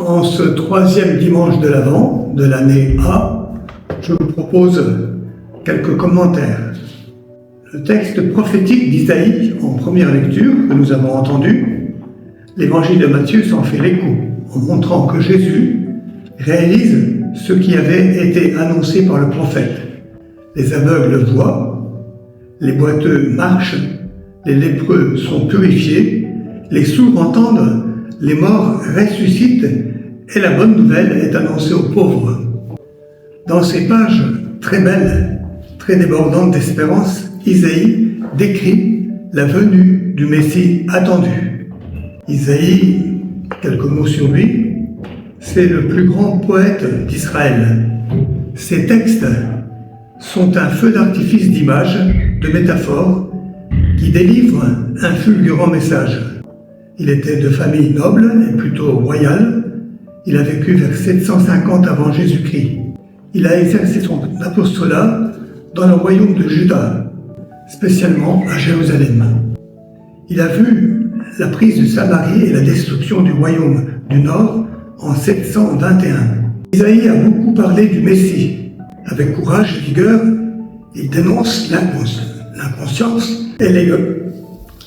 En ce troisième dimanche de l'Avent de l'année A, je vous propose quelques commentaires. Le texte prophétique d'Isaïe en première lecture que nous avons entendu, l'évangile de Matthieu s'en fait l'écho en montrant que Jésus réalise ce qui avait été annoncé par le prophète. Les aveugles voient, les boiteux marchent, les lépreux sont purifiés, les sourds entendent, les morts ressuscitent et la bonne nouvelle est annoncée aux pauvres. Dans ces pages très belles, très débordantes d'espérance, Isaïe décrit la venue du Messie attendu. Isaïe, quelques mots sur lui, c'est le plus grand poète d'Israël. Ses textes sont un feu d'artifice d'images, de métaphores, qui délivrent un fulgurant message. Il était de famille noble et plutôt royale. Il a vécu vers 750 avant Jésus-Christ. Il a exercé son apostolat dans le royaume de Juda, spécialement à Jérusalem. Il a vu la prise de Samarie et la destruction du royaume du Nord en 721. Isaïe a beaucoup parlé du Messie. Avec courage et vigueur, il dénonce l'inconscience et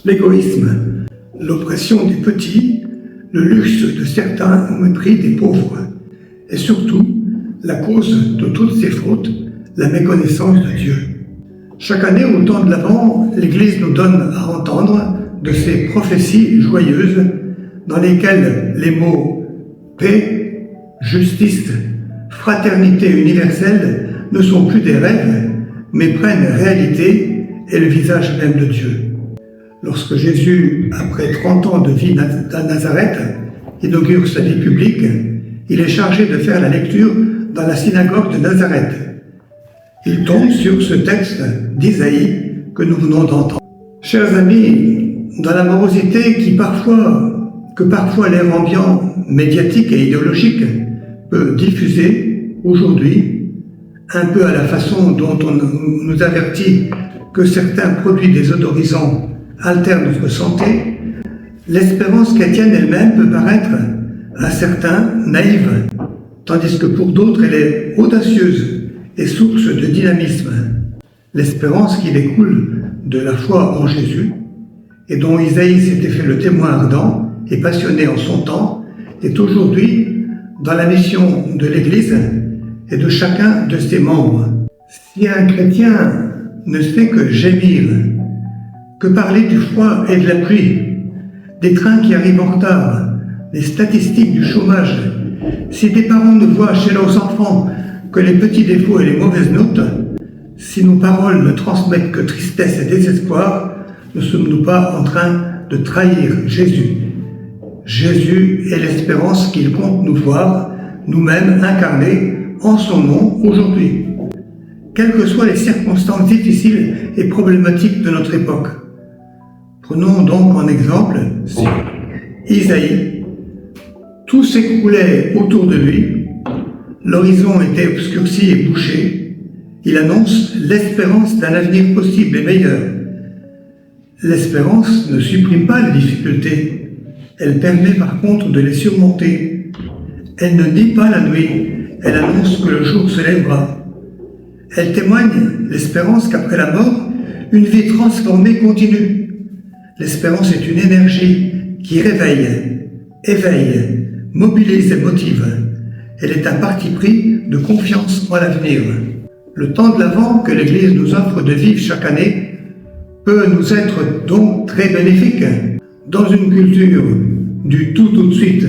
l'égoïsme, l'oppression des petits, le luxe de certains au mépris des pauvres, et surtout, la cause de toutes ces fautes, la méconnaissance de Dieu. Chaque année, au temps de l'Avent, l'Église nous donne à entendre de ces prophéties joyeuses dans lesquelles les mots paix, justice, fraternité universelle ne sont plus des rêves, mais prennent réalité et le visage même de Dieu. Lorsque Jésus, après 30 ans de vie à Nazareth, inaugure sa vie publique, il est chargé de faire la lecture dans la synagogue de Nazareth. Il tombe sur ce texte d'Isaïe que nous venons d'entendre. Chers amis, dans la morosité que parfois l'air ambiant, médiatique et idéologique peut diffuser aujourd'hui, un peu à la façon dont on nous avertit que certains produits désodorisants altèrent notre santé, l'espérance chrétienne elle-même peut paraître à certains naïve, tandis que pour d'autres elle est audacieuse et source de dynamisme. L'espérance qui découle de la foi en Jésus et dont Isaïe s'était fait le témoin ardent et passionné en son temps est aujourd'hui dans la mission de l'Église et de chacun de ses membres. Si un chrétien ne fait que gémir, que parler du froid et de la pluie, des trains qui arrivent en retard, des statistiques du chômage, si des parents ne voient chez leurs enfants que les petits défauts et les mauvaises notes, si nos paroles ne transmettent que tristesse et désespoir, ne sommes-nous pas en train de trahir Jésus? Jésus est l'espérance qu'il compte nous voir, nous-mêmes incarnés en son nom aujourd'hui. Quelles que soient les circonstances difficiles et problématiques de notre époque. Prenons donc en exemple Isaïe. Tout s'écroulait autour de lui, l'horizon était obscurci et bouché. Il annonce l'espérance d'un avenir possible et meilleur. L'espérance ne supprime pas les difficultés, elle permet par contre de les surmonter. Elle ne nie pas la nuit, elle annonce que le jour se lèvera. Elle témoigne l'espérance qu'après la mort, une vie transformée continue. L'espérance est une énergie qui réveille, éveille, mobilise et motive. Elle est un parti pris de confiance en l'avenir. Le temps de l'Avent que l'Église nous offre de vivre chaque année peut nous être donc très bénéfique dans une culture du tout de suite.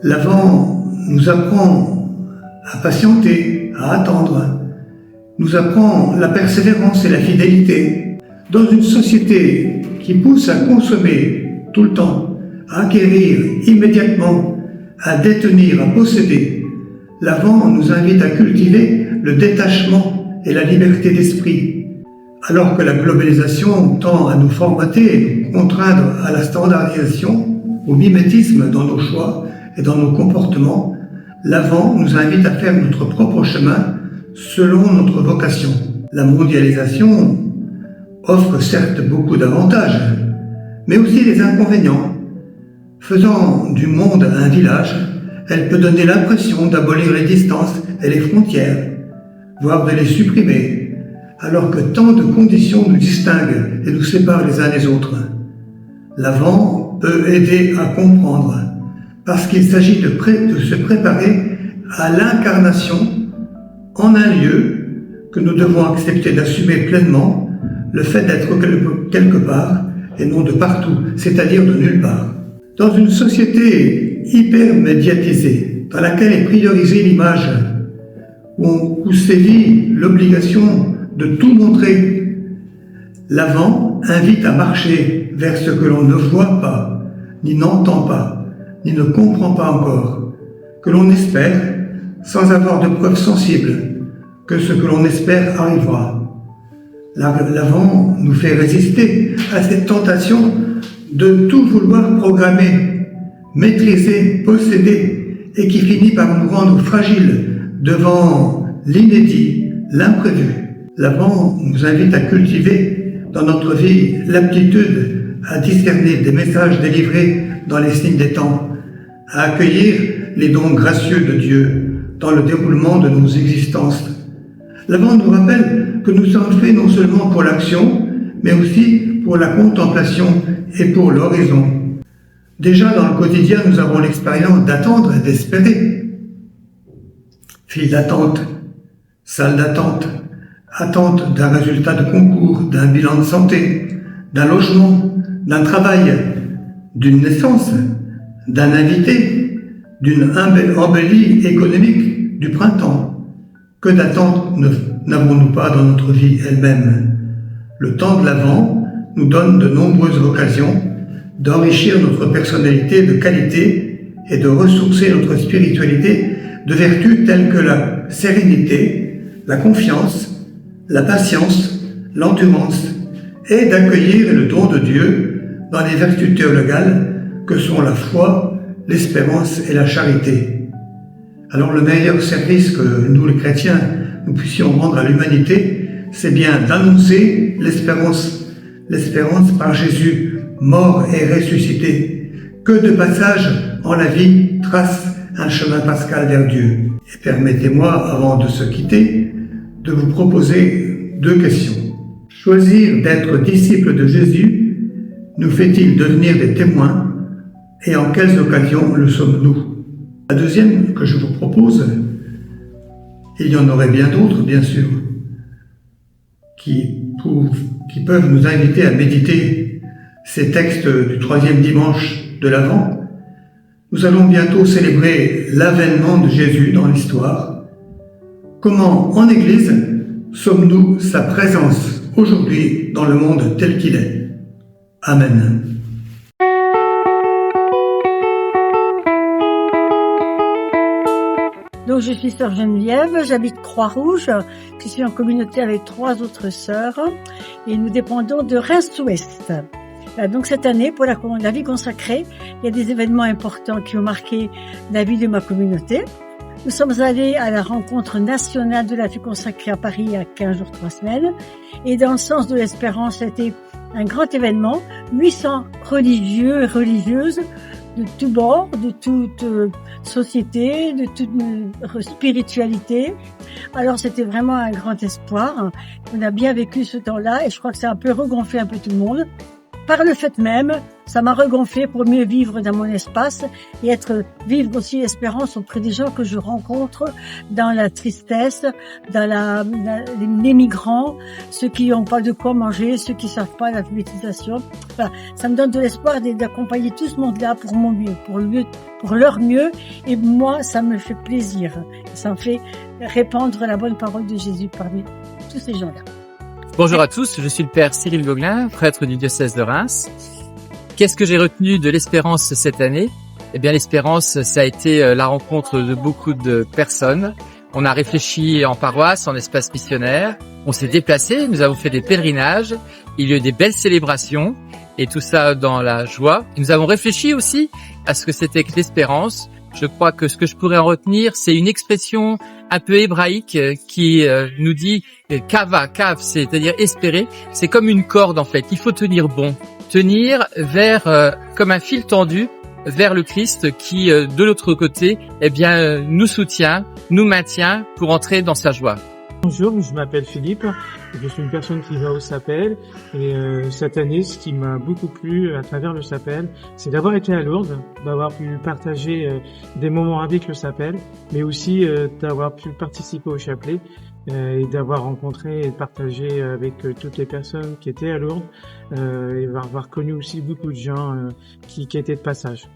L'Avent nous apprend à patienter, à attendre, nous apprend la persévérance et la fidélité. Dans une société qui pousse à consommer tout le temps, à acquérir immédiatement, à détenir, à posséder, l'Avent nous invite à cultiver le détachement et la liberté d'esprit. Alors que la globalisation tend à nous formater et nous contraindre à la standardisation, au mimétisme dans nos choix et dans nos comportements, l'Avent nous invite à faire notre propre chemin selon notre vocation. La mondialisation offre certes beaucoup d'avantages, mais aussi des inconvénients, faisant du monde un village elle peut donner l'impression d'abolir les distances et les frontières, voire de les supprimer, alors que tant de conditions nous distinguent et nous séparent les uns des autres. L'Avent peut aider à comprendre, parce qu'il s'agit de se préparer à l'incarnation en un lieu que nous devons accepter d'assumer pleinement, le fait d'être quelque part et non de partout, c'est-à-dire de nulle part. Dans une société hyper médiatisée, dans laquelle est priorisée l'image, où sévit l'obligation de tout montrer, l'Avent invite à marcher vers ce que l'on ne voit pas, ni n'entend pas, ni ne comprend pas encore, que l'on espère sans avoir de preuves sensibles que ce que l'on espère arrivera. L'Avent nous fait résister à cette tentation de tout vouloir programmer, maîtriser, posséder, et qui finit par nous rendre fragiles devant l'inédit, l'imprévu. L'Avent nous invite à cultiver dans notre vie l'aptitude à discerner des messages délivrés dans les signes des temps, à accueillir les dons gracieux de Dieu dans le déroulement de nos existences. L'Avent nous rappelle que nous sommes faits non seulement pour l'action, mais aussi pour la contemplation et pour l'oraison. Déjà dans le quotidien, nous avons l'expérience d'attendre et d'espérer. File d'attente, salle d'attente, attente d'un résultat de concours, d'un bilan de santé, d'un logement, d'un travail, d'une naissance, d'un invité, d'une embellie économique, du printemps. Que d'attentes n'avons-nous pas dans notre vie elle-même? Le temps de l'Avent nous donne de nombreuses occasions d'enrichir notre personnalité de qualité et de ressourcer notre spiritualité de vertus telles que la sérénité, la confiance, la patience, l'endurance, et d'accueillir le don de Dieu dans les vertus théologales que sont la foi, l'espérance et la charité. Alors le meilleur service que nous les chrétiens nous puissions rendre à l'humanité, c'est bien d'annoncer l'espérance par Jésus, mort et ressuscité. Que de passages en la vie tracent un chemin pascal vers Dieu. Et permettez-moi, avant de se quitter, de vous proposer 2 questions. Choisir d'être disciple de Jésus nous fait-il devenir des témoins, et en quelles occasions le sommes-nous? La deuxième que je vous propose, il y en aurait bien d'autres, bien sûr, qui peuvent nous inviter à méditer ces textes du 3e dimanche de l'Avent. Nous allons bientôt célébrer l'avènement de Jésus dans l'histoire. Comment, en Église, sommes-nous sa présence aujourd'hui dans le monde tel qu'il est? Amen. Donc je suis sœur Geneviève, j'habite Croix-Rouge, je suis en communauté avec 3 autres sœurs et nous dépendons de Reims-Ouest. Donc cette année, pour la vie consacrée, il y a des événements importants qui ont marqué la vie de ma communauté. Nous sommes allés à la rencontre nationale de la vie consacrée à Paris il y a 15 jours, 3 semaines. Et dans le sens de l'espérance, c'était un grand événement. 800 religieux et religieuses de tous bords, de toute société, de toute spiritualité. Alors c'était vraiment un grand espoir. On a bien vécu ce temps-là et je crois que ça a un peu regonflé un peu tout le monde. Par le fait même, ça m'a regonflé pour mieux vivre dans mon espace et vivre aussi l'espérance auprès des gens que je rencontre dans la tristesse, dans les migrants, ceux qui n'ont pas de quoi manger, ceux qui savent pas l'alphabétisation. Enfin, ça me donne de l'espoir d'accompagner tout ce monde-là pour mon mieux, pour leur mieux. Et moi, ça me fait plaisir. Ça me fait répandre la bonne parole de Jésus parmi tous ces gens-là. Bonjour à tous, je suis le père Cyril Gauguelin, prêtre du diocèse de Reims. Qu'est-ce que j'ai retenu de l'espérance cette année? Eh bien, l'espérance, ça a été la rencontre de beaucoup de personnes. On a réfléchi en paroisse, en espace missionnaire. On s'est déplacé, nous avons fait des pèlerinages. Il y a eu des belles célébrations et tout ça dans la joie. Et nous avons réfléchi aussi à ce que c'était que l'espérance. Je crois que ce que je pourrais en retenir, c'est une expression un peu hébraïque qui nous dit kava, kav, c'est-à-dire espérer. C'est comme une corde en fait. Il faut tenir bon, tenir vers comme un fil tendu vers le Christ qui, de l'autre côté, eh bien, nous soutient, nous maintient pour entrer dans sa joie. Bonjour, je m'appelle Philippe, je suis une personne qui va au Sapel et cette année ce qui m'a beaucoup plu à travers le Sapel, c'est d'avoir été à Lourdes, d'avoir pu partager des moments avec le Sapel, mais aussi d'avoir pu participer au chapelet et d'avoir rencontré et partagé avec toutes les personnes qui étaient à Lourdes et avoir connu aussi beaucoup de gens qui étaient de passage.